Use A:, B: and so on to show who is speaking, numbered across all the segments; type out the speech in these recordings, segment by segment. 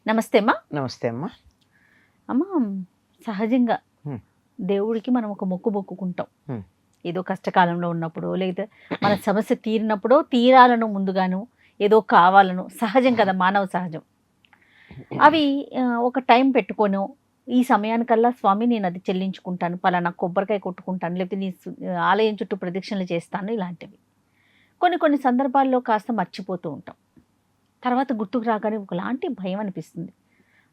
A: నమస్తే అమ్మా.
B: నమస్తే అమ్మా.
A: అమ్మా, సహజంగా దేవుడికి మనం ఒక మొక్కు మొక్కుకుంటాం. ఏదో కష్టకాలంలో ఉన్నప్పుడు, లేదా మన సమస్య తీరినప్పుడు, తీరాలను ముందుగాను ఏదో కావాలను, సహజం కదా, మానవ సహజం. అవి ఒక టైం పెట్టుకోను, ఈ సమయానికల్లా స్వామి నేను అది చెల్లించుకుంటాను, పలానా కొబ్బరికాయ కొట్టుకుంటాను, లేకపోతే నీ ఆలయం చుట్టూ ప్రదక్షిణలు చేస్తాను, ఇలాంటివి కొన్ని సందర్భాల్లో కాస్త మర్చిపోతూ ఉంటాం. తర్వాత గుర్తుకు రాగానే ఒకలాంటి భయం అనిపిస్తుంది.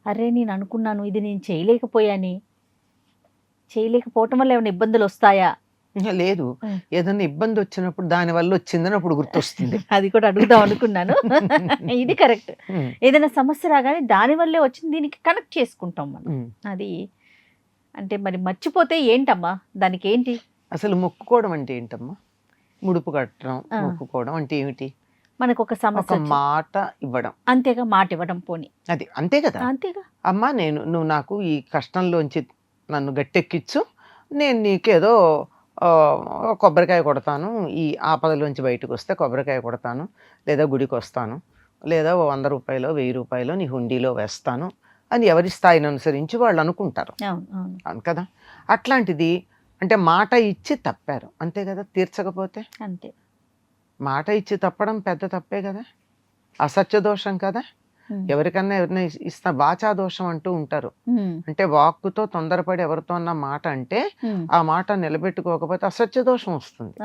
A: అరే, నేను అనుకున్నాను, ఇది నేను చేయలేకపోవటం వల్ల ఏమైనా ఇబ్బందులు వస్తాయా?
B: లేదు, ఏదైనా ఇబ్బంది వచ్చినప్పుడు దాని వల్ల వచ్చిందని అప్పుడు గుర్తొస్తుంది.
A: అది కూడా అడుగుదాం అనుకున్నాను. ఇది కరెక్ట్. ఏదైనా సమస్య రాగానే దాని వల్లే వచ్చింది, దీనికి కనెక్ట్ చేసుకుంటాం మనం. అది అంటే మరి మర్చిపోతే ఏంటమ్మా, దానికి ఏంటి
B: అసలు? మొక్కుకోవడం అంటే ఏంటమ్మా? ముడుపు కట్టడం, మొక్కుకోవడం అంటే ఏమిటి?
A: మనకు ఒక సమస్య,
B: మాట ఇవ్వడం.
A: అంతేగా, మాట ఇవ్వడం. పోనీ
B: అది అంతే కదా.
A: అంతేగా.
B: అమ్మా, నువ్వు నాకు ఈ కష్టంలోంచి నన్ను గట్టెక్కిచ్చు, నేను నీకేదో కొబ్బరికాయ కొడతాను, ఈ ఆపదలోంచి బయటకు వస్తే కొబ్బరికాయ కొడతాను, లేదా గుడికి వస్తాను, లేదా 100 రూపాయలు 1000 రూపాయలు నీ హుండీలో వేస్తాను అని ఎవరి స్థాయిని అనుసరించి వాళ్ళు అనుకుంటారు. అవును కదా. అట్లాంటిది అంటే మాట ఇచ్చి తప్పారు, అంతే కదా. తీర్చకపోతే
A: అంతే.
B: మాట ఇచ్చి తప్పడం పెద్ద తప్పే కదా, అసత్య దోషం కదా. ఎవరికన్నా ఇస్తా వాచా దోషం అంటూ ఉంటారు. అంటే వాక్కుతో తొందరపడి ఎవరితో అన్న మాట అంటే ఆ మాట నిలబెట్టుకోకపోతే అసత్య దోషం వస్తుంది.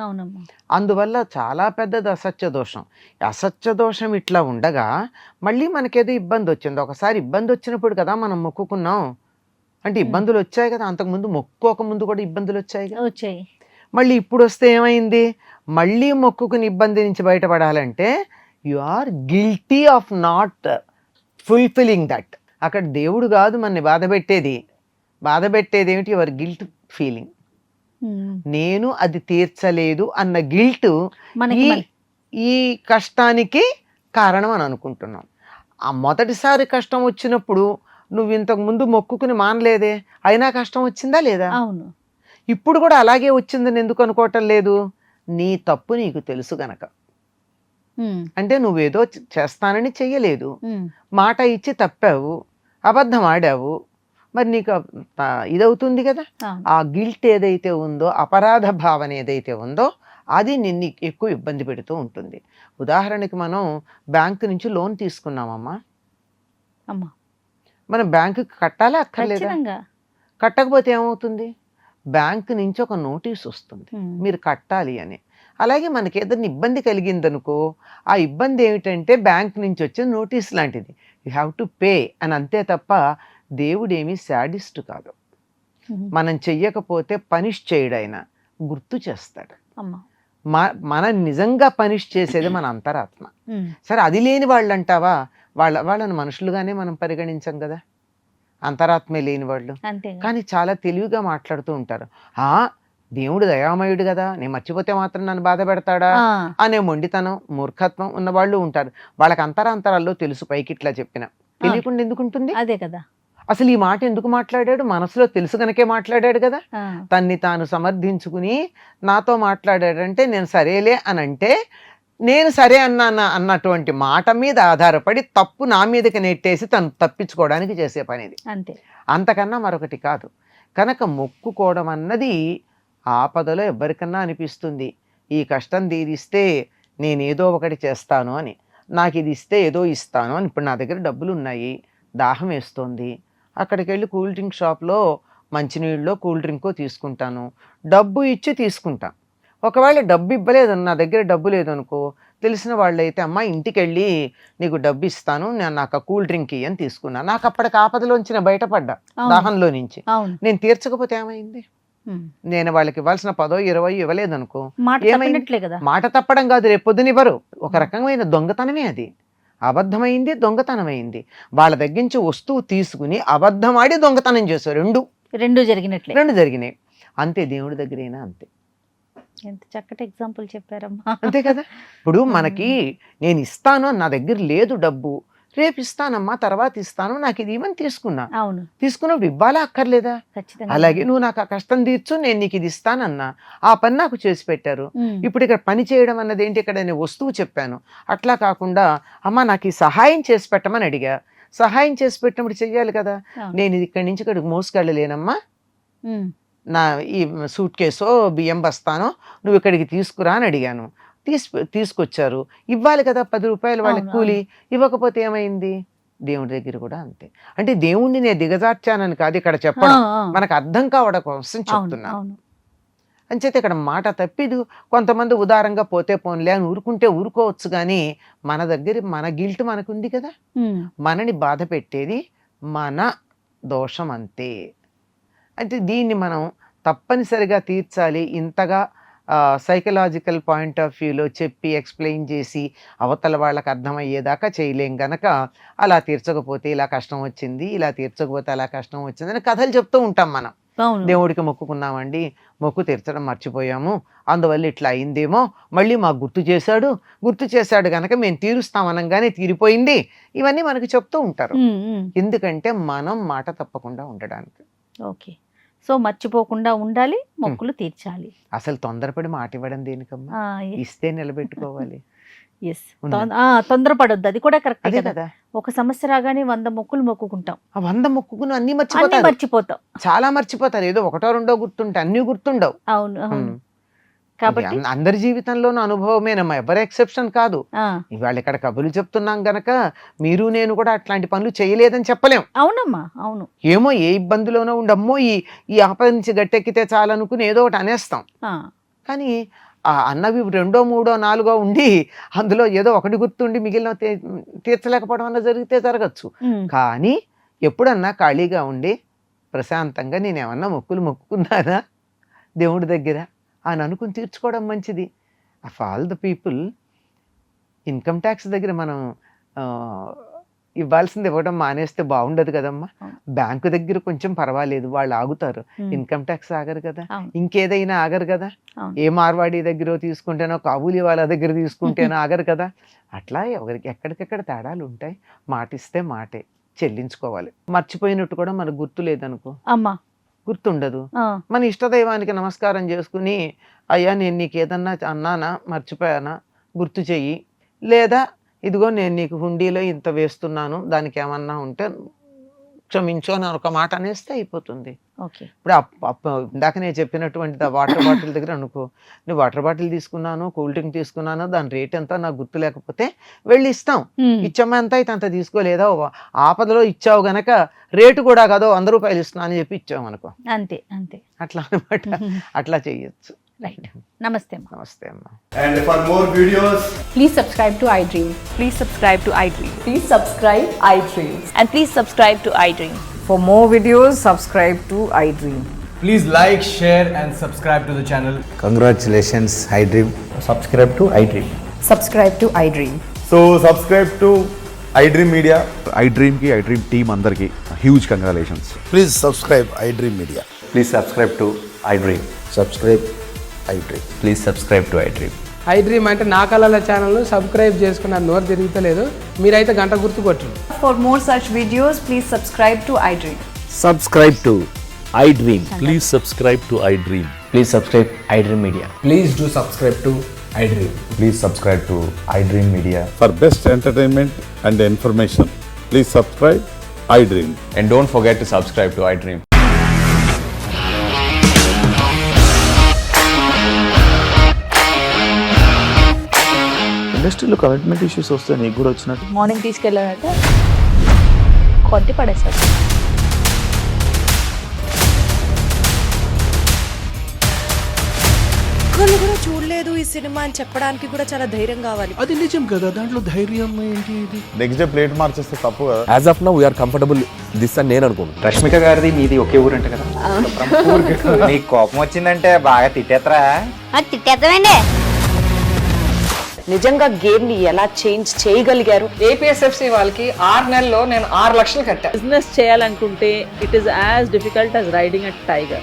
B: అందువల్ల చాలా పెద్దది అసత్య దోషం. అసత్య దోషం ఇట్లా ఉండగా మళ్ళీ మనకేదో ఇబ్బంది వచ్చింది. ఒకసారి ఇబ్బంది వచ్చినప్పుడు కదా మనం మొక్కుకున్నాం, అంటే ఇబ్బందులు వచ్చాయి కదా. అంతకుముందు మొక్కుకోకముందు కూడా ఇబ్బందులు వచ్చాయి. మళ్ళీ ఇప్పుడు వస్తే ఏమైంది? మళ్ళీ మొక్కుకుని ఇబ్బంది నుంచి బయటపడాలంటే you are guilty of not fulfilling that. అక్కడ దేవుడు కాదు మనని బాధపెట్టేది ఏమిటి? Your guilt feeling. నేను అది తీర్చలేదు అన్న గిల్ట్ ఈ కష్టానికి కారణం అని అనుకుంటున్నాం. ఆ మొదటిసారి కష్టం వచ్చినప్పుడు నువ్వు ఇంతకు ముందు మొక్కుకుని మానలేదే, అయినా కష్టం వచ్చిందా లేదా?
A: అవును.
B: ఇప్పుడు కూడా అలాగే వచ్చిందని ఎందుకు అనుకోవటం లేదు? నీ తప్పు నీకు తెలుసు గనక. అంటే నువ్వేదో చేస్తానని చెయ్యలేదు, మాట ఇచ్చి తప్పావు, అబద్ధం ఆడావు, మరి నీకు ఇదవుతుంది కదా. ఆ గిల్ట్ ఏదైతే ఉందో, అపరాధ భావన ఏదైతే ఉందో, అది నిన్ను ఎక్కువ ఇబ్బంది పెడుతూ ఉంటుంది. ఉదాహరణకి మనం బ్యాంకు నుంచి లోన్ తీసుకున్నామమ్మా, మనం బ్యాంకుకి కట్టాలా అక్కర్లేదా? కట్టకపోతే ఏమవుతుంది? బ్యాంకు నుంచి ఒక నోటీస్ వస్తుంది మీరు కట్టాలి అని. అలాగే మనకి ఏదైనా ఇబ్బంది కలిగిందనుకో, ఆ ఇబ్బంది ఏమిటంటే బ్యాంక్ నుంచి వచ్చే నోటీస్ లాంటిది, యూ హ్యావ్ టు పే అని. అంతే తప్ప దేవుడేమీ శాడిస్ట్ కాదు. మనం చెయ్యకపోతే పనిష్ చేయడైనా గుర్తు చేస్తాడు. మనం నిజంగా పనిష్ చేసేది మన అంతరాత్మ. సరే, అది లేని వాళ్ళు అంటావా? వాళ్ళని మనుషులుగానే మనం పరిగణించం కదా, అంతరాత్మే లేని వాళ్ళు. కానీ చాలా తెలివిగా మాట్లాడుతూ ఉంటారు. దేవుడు దయామయుడు కదా, నేను మర్చిపోతే మాత్రం నన్ను బాధ పెడతాడా అనే మొండితనం, మూర్ఖత్వం ఉన్న వాళ్ళు ఉంటారు. వాళ్ళకి అంతరాంతరాల్లో తెలుసు, పైకి ఇట్లా చెప్పిన తెలియకుండా ఎందుకుంటుంది?
A: అదే కదా.
B: అసలు ఈ మాట ఎందుకు మాట్లాడాడు? మనసులో తెలుసు కనుకే మాట్లాడాడు కదా. తన్ని తాను సమర్థించుకుని నాతో మాట్లాడాడంటే నేను సరేలే అని అంటే, నేను సరే అన్నటువంటి మాట మీద ఆధారపడి తప్పు నా మీదకి నెట్టేసి తను తప్పించుకోవడానికి చేసే పని ఇది.
A: అంతే,
B: అంతకన్నా మరొకటి కాదు. కనుక మొక్కుకోవడం అన్నది ఆపదలో ఎవరికన్నా అనిపిస్తుంది, ఈ కష్టం తీరిస్తే నేనేదో ఒకటి చేస్తాను అని, నాకు ఇది ఇస్తే ఏదో ఇస్తాను అని. ఇప్పుడు నా దగ్గర డబ్బులు ఉన్నాయి, దాహం వేస్తోంది, అక్కడికి వెళ్ళి కూల్ డ్రింక్ షాప్లో మంచినీళ్ళలో కూల్ డ్రింకో తీసుకుంటాను, డబ్బు ఇచ్చి తీసుకుంటాను. ఒకవేళ డబ్బు ఇవ్వలేదు, నా దగ్గర డబ్బు లేదనుకో, తెలిసిన వాళ్ళైతే అమ్మ ఇంటికి వెళ్ళి నీకు డబ్బు ఇస్తాను, నాకు కూల్ డ్రింక్ అని తీసుకున్నా. నాకు అప్పటికి ఆపదలోంచి బయటపడ్డా, దాహంలో నుంచి. నేను తీర్చకపోతే ఏమైంది? నేను వాళ్ళకి ఇవ్వాల్సిన 10, 20 ఇవ్వలేదనుకో, మాట తప్పడం కాదు, రేపు పొద్దునివ్వరు. ఒక రకమైన దొంగతనమే అది. అబద్ధమైంది, దొంగతనమైంది. వాళ్ళ దగ్గర నుంచి వస్తువు తీసుకుని అబద్ధమాడి దొంగతనం చేశారు. రెండు జరిగినాయి. అంతే, దేవుడి దగ్గరైనా అంతే.
A: ఎంత చక్కటి ఎగ్జాంపుల్ చెప్పారమ్మా.
B: అంతే కదా. ఇప్పుడు మనకి నేను ఇస్తాను, నా దగ్గర లేదు డబ్బు, రేపు ఇస్తానమ్మా, తర్వాత ఇస్తాను, నాకు ఇది ఇవ్వని తీసుకున్నా.
A: అవును,
B: తీసుకున్నప్పుడు ఇవ్వాలా అక్కర్లేదా?
A: ఖచ్చితంగా.
B: అలాగే నువ్వు నాకు ఆ కష్టం తీర్చు, నేను నీకు ఇది ఇస్తానన్నా, ఆ పని నాకు చేసి పెట్టారు. ఇప్పుడు ఇక్కడ పని చేయడం అన్నది ఏంటి, ఇక్కడ నేను వస్తువు చెప్పాను. అట్లా కాకుండా అమ్మ నాకు ఈ సహాయం చేసి పెట్టమని అడిగా, సహాయం చేసి పెట్టినప్పుడు చెయ్యాలి కదా. నేను ఇది ఇక్కడి నుంచి ఇక్కడికి మోసుకెళ్ళలేనమ్మా, నా ఈ సూట్ కేసో బియ్యం బస్తానో నువ్వు ఇక్కడికి తీసుకురా అని అడిగాను. తీసుకొచ్చారు, ఇవ్వాలి కదా 10 రూపాయలు వాళ్ళకి కూలి. ఇవ్వకపోతే ఏమైంది? దేవుడి దగ్గర కూడా అంతే. అంటే దేవుణ్ణి నేను దిగజార్చానని కాదు ఇక్కడ చెప్పడం, మనకు అర్థం కావడం కోసం చెప్తున్నా. అంచేత ఇక్కడ మాట తప్పిదు. కొంతమంది ఉదారంగా పోతే పోన్లే అని ఊరుకుంటే ఊరుకోవచ్చు, కానీ మన దగ్గర మన గిల్ట్ మనకుంది కదా, మనని బాధ పెట్టేది మన దోషం అంతే. అంటే దీన్ని మనం తప్పనిసరిగా తీర్చాలి. ఇంతగా సైకలాజికల్ పాయింట్ ఆఫ్ వ్యూలో చెప్పి ఎక్స్ప్లెయిన్ చేసి అవతల వాళ్ళకి అర్థమయ్యేదాకా చేయలేం గనక అలా తీర్చకపోతే ఇలా కష్టం వచ్చింది, ఇలా తీర్చకపోతే అలా కష్టం వచ్చింది అని కథలు చెప్తూ ఉంటాం మనం. దేవుడికి మొక్కుకున్నామండి, మొక్కు తీర్చడం మర్చిపోయాము, అందువల్ల ఇట్లా అయిందేమో, మళ్ళీ మాకు గుర్తు చేశాడు కనుక మేము తీరుస్తామనగానే తీరిపోయింది, ఇవన్నీ మనకు చెప్తూ ఉంటారు. ఎందుకంటే మనం మాట తప్పకుండా ఉండడానికి.
A: ఓకే, సో మర్చిపోకుండా ఉండాలి, మొక్కులు తీర్చాలి.
B: అసలు తొందరపడి మాట ఇవ్వడం దేనికమ్మా, ఇస్తే నిలబెట్టుకోవాలి.
A: తొందరపడొద్దు, అది కూడా కరెక్ట్ కదా. ఒక సమస్య రాగానే 100 మొక్కులు మొక్కుకుంటాం,
B: 100 మొక్కుకుని అన్ని
A: మర్చిపోతాం,
B: చాలా మర్చిపోతారు. ఏదో 1 2 గుర్తుంటే అన్ని గుర్తుండవు.
A: అవును, కాబట్టి
B: అందరి జీవితంలోనూ అనుభవమేనమ్మా, ఎవరు ఎక్సెప్షన్ కాదు. ఇవాళ ఇక్కడ కబుర్లు చెప్తున్నాం గనక మీరు నేను కూడా అట్లాంటి పనులు చేయలేదని చెప్పలేం.
A: అవునమ్మా, అవును.
B: ఏమో ఏ ఇబ్బందిలోనో ఉండమ్మో, ఈ ఆపద నుంచి గట్టెక్కితే చాలనుకుని ఏదో ఒకటి అనేస్తాం. కానీ అన్నవి 2 3 4 ఉండి అందులో ఏదో ఒకటి గుర్తుండి మిగిలిన తీర్చలేకపోవడం అన్న జరగచ్చు. కానీ ఎప్పుడన్నా ఖాళీగా ఉండి ప్రశాంతంగా నేనేమన్నా మొక్కుకున్నానా దేవుడి దగ్గర అని అనుకుని తీర్చుకోవడం మంచిది. Of all the people income tax దగ్గర మనం ఇవ్వాల్సింది ఇవ్వడం మానేస్తే బాగుండదు కదమ్మా. బ్యాంకు దగ్గర కొంచెం పర్వాలేదు, వాళ్ళు ఆగుతారు. ఇన్కమ్ ట్యాక్స్ ఆగరు కదా, ఇంకేదైనా ఆగరు కదా. ఏ మార్వాడి దగ్గర తీసుకుంటేనో, కాబూలీ వాళ్ళ దగ్గర తీసుకుంటేనో ఆగరు కదా. అట్లా ఎవరికి ఎక్కడికెక్కడ తేడాలు ఉంటాయి. మాటిస్తే మాటే చెల్లించుకోవాలి. మర్చిపోయినట్టు కూడా మనకు గుర్తు లేదనుకో, గుర్తుండదు. మన ఇష్టదైవానికి నమస్కారం చేసుకుని, అయ్యా నేను నీకు ఏదన్నా అన్నానా, మర్చిపోయానా, గుర్తు చెయ్యి, లేదా ఇదిగో నేను నీకు హుండీలో ఇంత వేస్తున్నాను, దానికి ఏమన్నా ఉంటే క్షమించు అని ఒక మాట అనేస్తే అయిపోతుంది. ఇప్పుడు ఇందాక నేను చెప్పినటువంటి వాటర్ బాటిల్ దగ్గర అనుకో, నువ్వు వాటర్ బాటిల్ తీసుకున్నాను, కూల్ డ్రింక్ తీసుకున్నాను, దాని రేట్ ఎంత నాకు గుర్తు లేకపోతే వెళ్ళి ఇస్తాం. ఇచ్చామా ఎంత అయితే అంత తీసుకోలేదా, ఆపదలో ఇచ్చావు గనక రేటు కూడా కాదో 100 రూపాయలు ఇస్తున్నా అని చెప్పి ఇచ్చావు అనుకో,
A: అంతే అంతే.
B: అట్లా అనమాట, అట్లా చెయ్యొచ్చు.
A: రైట్. నమస్తే
B: అమ్మా.
C: And for more videos,
D: please subscribe to iDream.
E: Please subscribe to iDream.
D: Please subscribe iDream.
E: And please subscribe to iDream.
D: For more videos, subscribe to iDream.
C: please like, share and subscribe to the channel.
F: Congratulations, iDream.
G: Subscribe to iDream.
D: Subscribe to iDream.
C: So subscribe to iDream Media.
H: iDream team andarki huge congratulations.
F: Please subscribe iDream Media.
G: Please subscribe to iDream.
F: Subscribe iDream.
G: Please subscribe to iDream.
I: iDream అంటే నా కళల ఛానల్ను subscribe చేసుకున్న నోరు తిరుగుతలేదు, మీరైతే గంట గుర్తు కొట్టండి.
D: For more such videos, please subscribe to iDream.
G: Subscribe to iDream.
J: Please subscribe to iDream.
G: Please subscribe iDream Media.
C: Please do subscribe to iDream.
G: Please subscribe to iDream Media.
H: For best entertainment and information, please subscribe iDream.
G: And don't forget to subscribe to iDream.
J: ఇండస్ట్రీలో commitment issues వస్తే నీకు కూడా వచ్చినట్టు.
A: Morning తీసుకెళ్ళాడంటే కొట్టి పడేసాడు.
E: ఒక్కళ్ళు కూడా చూడలేదు ఈ సినిమా అని చెప్పడానికి కూడా చాలా ధైర్యం కావాలి.
J: అది నిజం కదా, దాంట్లో ధైర్యం ఏంటి? ఇది
H: నెక్స్ట్ డే ప్లేట్ మార్చేస్తే తప్పు కదా.
G: As of now, we are comfortable this అని నేను అనుకుంటున్నాను.
F: రష్మిక గారిది మీది ఒకే ఊరు అంట కదా. నీకు కోపం వచ్చిందంటే బాగా తిట్టేత్తరా?
E: తిట్టేద్దామండి.
D: నిజంగా గేమ్ ని ఎలా చేంజ్ చేయగలిగారు?
I: APSFC వాళ్ళకి 6 నెలల్లో నేను 6 లక్షలు కట్టా.
E: బిజినెస్ చేయాలనుకుంటే it is as difficult as riding a tiger.